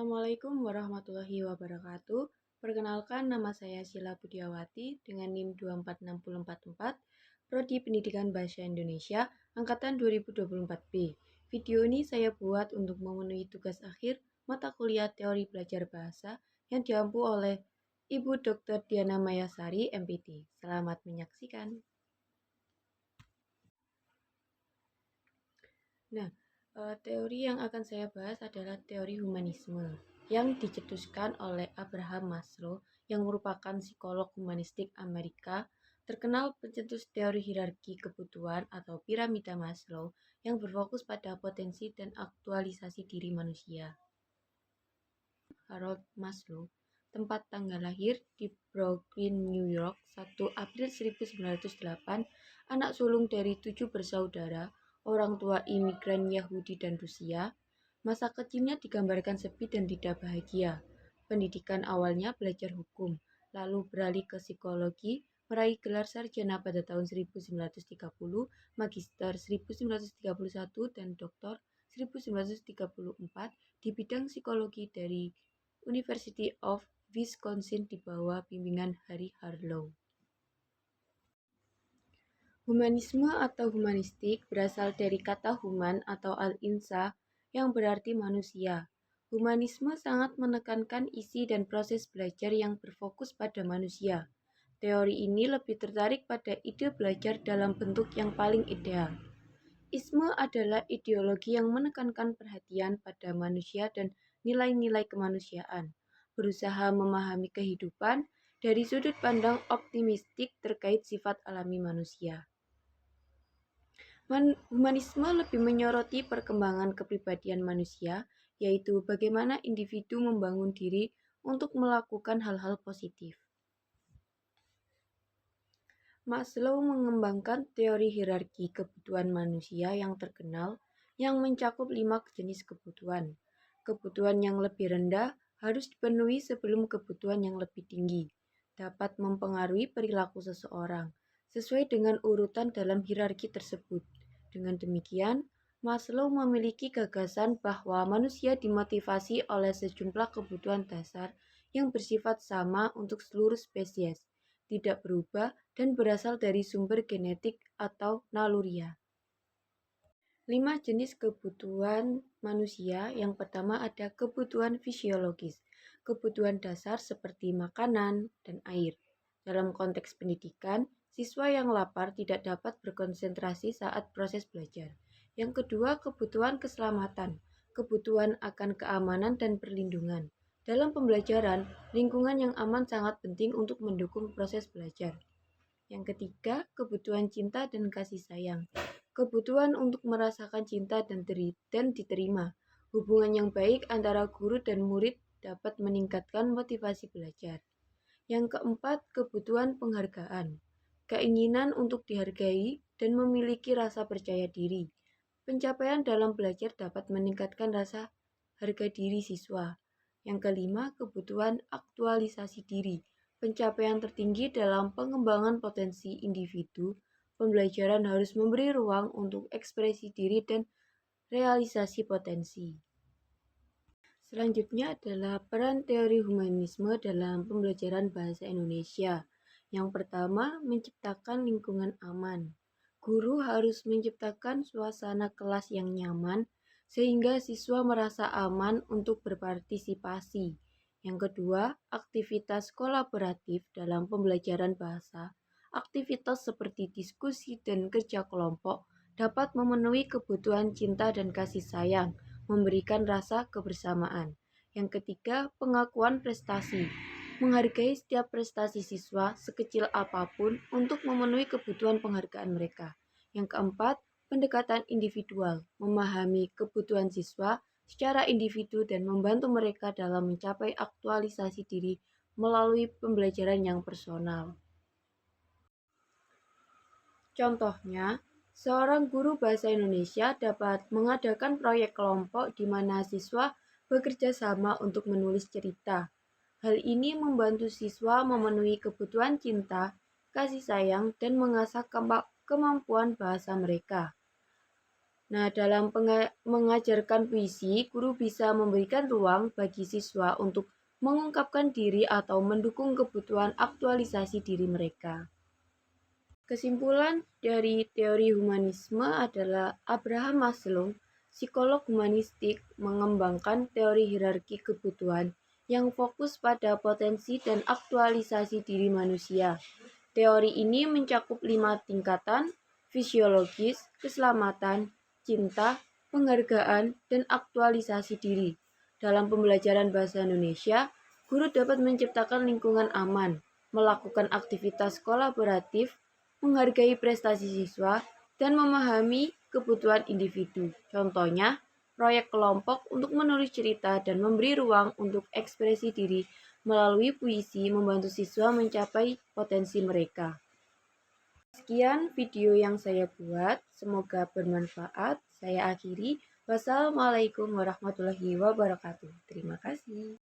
Assalamualaikum warahmatullahi wabarakatuh. Perkenalkan, nama saya Sheila Budiawati dengan NIM 246044, Prodi Pendidikan Bahasa Indonesia, Angkatan 2024B. Video ini saya buat untuk memenuhi tugas akhir mata kuliah Teori Belajar Bahasa yang diampu oleh Ibu Dr. Diana Mayasari, MPT. Selamat menyaksikan. Nah, teori yang akan saya bahas adalah teori humanisme yang dicetuskan oleh Abraham Maslow yang merupakan psikolog humanistik Amerika, terkenal pencetus teori hierarki kebutuhan atau piramida Maslow yang berfokus pada potensi dan aktualisasi diri manusia. Harold Maslow, tempat tanggal lahir di Brooklyn, New York, 1 April 1908, anak sulung dari 7 bersaudara, orang tua imigran Yahudi dan Rusia. Masa kecilnya digambarkan sepi dan tidak bahagia. Pendidikan awalnya belajar hukum, lalu beralih ke psikologi, meraih gelar sarjana pada tahun 1930, magister 1931, dan doktor 1934 di bidang psikologi dari University of Wisconsin di bawah bimbingan Harry Harlow. Humanisme atau humanistik berasal dari kata human atau al-insa yang berarti manusia. Humanisme sangat menekankan isi dan proses belajar yang berfokus pada manusia. Teori ini lebih tertarik pada ide belajar dalam bentuk yang paling ideal. Isme adalah ideologi yang menekankan perhatian pada manusia dan nilai-nilai kemanusiaan, berusaha memahami kehidupan dari sudut pandang optimistik terkait sifat alami manusia. Humanisme lebih menyoroti perkembangan kepribadian manusia, yaitu bagaimana individu membangun diri untuk melakukan hal-hal positif. Maslow mengembangkan teori hierarki kebutuhan manusia yang terkenal yang mencakup 5 jenis kebutuhan. Kebutuhan yang lebih rendah harus dipenuhi sebelum kebutuhan yang lebih tinggi dapat mempengaruhi perilaku seseorang sesuai dengan urutan dalam hierarki tersebut. Dengan demikian, Maslow memiliki gagasan bahwa manusia dimotivasi oleh sejumlah kebutuhan dasar yang bersifat sama untuk seluruh spesies, tidak berubah dan berasal dari sumber genetik atau naluriah. 5 jenis kebutuhan manusia. Yang pertama ada kebutuhan fisiologis, kebutuhan dasar seperti makanan dan air. Dalam konteks pendidikan, siswa yang lapar tidak dapat berkonsentrasi saat proses belajar. Yang kedua, kebutuhan keselamatan, kebutuhan akan keamanan dan perlindungan. Dalam pembelajaran, lingkungan yang aman sangat penting untuk mendukung proses belajar. Yang ketiga, kebutuhan cinta dan kasih sayang. Kebutuhan untuk merasakan cinta dan diterima. Hubungan yang baik antara guru dan murid dapat meningkatkan motivasi belajar. Yang keempat, kebutuhan penghargaan. Keinginan untuk dihargai dan memiliki rasa percaya diri. Pencapaian dalam belajar dapat meningkatkan rasa harga diri siswa. Yang kelima, kebutuhan aktualisasi diri. Pencapaian tertinggi dalam pengembangan potensi individu. Pembelajaran harus memberi ruang untuk ekspresi diri dan realisasi potensi. Selanjutnya adalah peran teori humanisme dalam pembelajaran bahasa Indonesia. Yang pertama, menciptakan lingkungan aman. Guru harus menciptakan suasana kelas yang nyaman sehingga siswa merasa aman untuk berpartisipasi. Yang kedua, aktivitas kolaboratif dalam pembelajaran bahasa. Aktivitas seperti diskusi dan kerja kelompok dapat memenuhi kebutuhan cinta dan kasih sayang, memberikan rasa kebersamaan. Yang ketiga, pengakuan prestasi. Menghargai setiap prestasi siswa sekecil apapun untuk memenuhi kebutuhan penghargaan mereka. Yang keempat, pendekatan individual. Memahami kebutuhan siswa secara individu dan membantu mereka dalam mencapai aktualisasi diri melalui pembelajaran yang personal. Contohnya, seorang guru bahasa Indonesia dapat mengadakan proyek kelompok di mana siswa bekerja sama untuk menulis cerita. Hal ini membantu siswa memenuhi kebutuhan cinta, kasih sayang, dan mengasah kemampuan bahasa mereka. Nah, dalam mengajarkan puisi, guru bisa memberikan ruang bagi siswa untuk mengungkapkan diri atau mendukung kebutuhan aktualisasi diri mereka. Kesimpulan dari teori humanisme adalah Abraham Maslow, psikolog humanistik, mengembangkan teori hierarki kebutuhan yang fokus pada potensi dan aktualisasi diri manusia. Teori ini mencakup 5 tingkatan: fisiologis, keselamatan, cinta, penghargaan, dan aktualisasi diri. Dalam pembelajaran bahasa Indonesia, guru dapat menciptakan lingkungan aman, melakukan aktivitas kolaboratif, menghargai prestasi siswa, dan memahami kebutuhan individu. Contohnya, proyek kelompok untuk menulis cerita dan memberi ruang untuk ekspresi diri melalui puisi membantu siswa mencapai potensi mereka. Sekian video yang saya buat, semoga bermanfaat. Saya akhiri. Wassalamualaikum warahmatullahi wabarakatuh. Terima kasih.